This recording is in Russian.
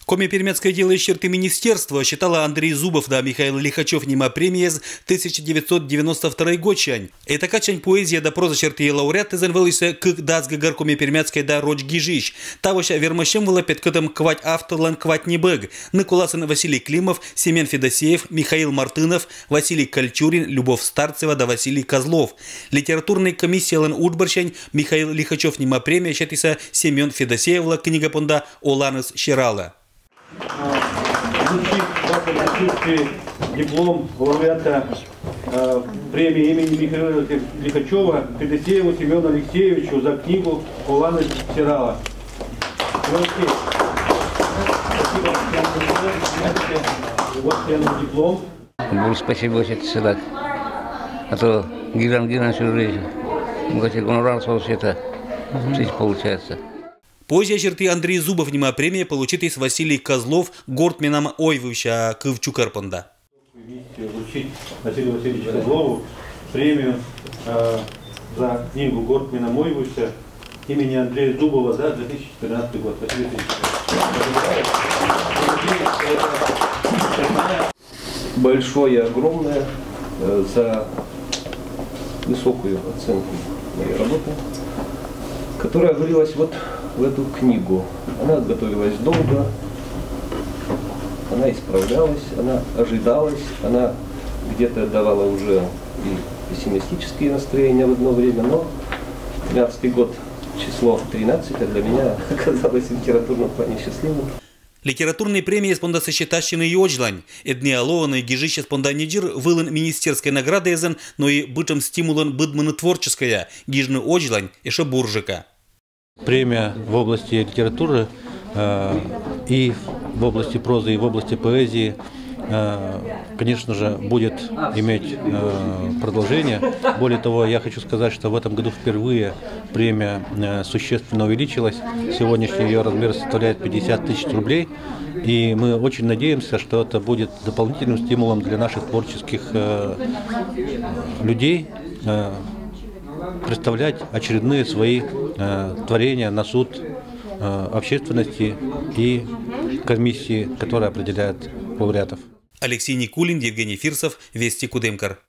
Коми пермяцкое дело из черты министерства считала Андрей Зубов да Михаил Лихачев нема премии с 1992 год чань. Это качань поэзия да проза черты лауреаты занвелися к дацгагар коми пермяцкой да роч гижищ. Тавоща вермащем было петкотом квать автолан квать небег. Николасын Василий Климов, Семен Федосеев, Михаил Мартынов, Василий Кольчурин, Любовь Старцева да Василий Козлов. Литературной комиссии лан Удбарчань Михаил Лихачев нема премия считается Семен Федосеевла книга понда Оланес Щирала. Звучит в присутствии диплом лауреата премии имени Михаила Лихачева Федосееву Семену Алексеевичу за книгу «Оланес Щирала». Вот диплом. Буду спасибо очень сюда. А то гиган всю жизнь. Гонорар это получается. Позже черты Андрей Зубов нема премия получит из Василий Козлов Гортменам Ойвуща Кывчу Карпанда. Вручить Василию Васильевичу Козлову премию за книгу Гортменам Ойвуща имени Андрея Зубова за 2014 год. Василий большое, огромное за высокую оценку моей работы, которая вылилась вот в эту книгу. Она готовилась долго, она исправлялась, она ожидалась, она где-то давала уже и пессимистические настроения в одно время, но 13-й год, число 13, для меня оказалось в литературном плане счастливым. Литературные премии спонда сочетащины и оджлань. Эдни алоаны гижище спонда недир вылын министерской награды езен, но и бытом стимулан быдманы творческая, гижны оджлань и шабуржика. Премия в области литературы и в области прозы, и в области поэзии, конечно же, будет иметь продолжение. Более того, я хочу сказать, что в этом году впервые премия существенно увеличилась. Сегодняшний ее размер составляет 50 тысяч рублей. И мы очень надеемся, что это будет дополнительным стимулом для наших творческих людей представлять очередные свои творения на суд общественности и комиссии, которая определяет лауреатов. Алексей Никулин, Евгений Фирсов, Вести Кудымкар.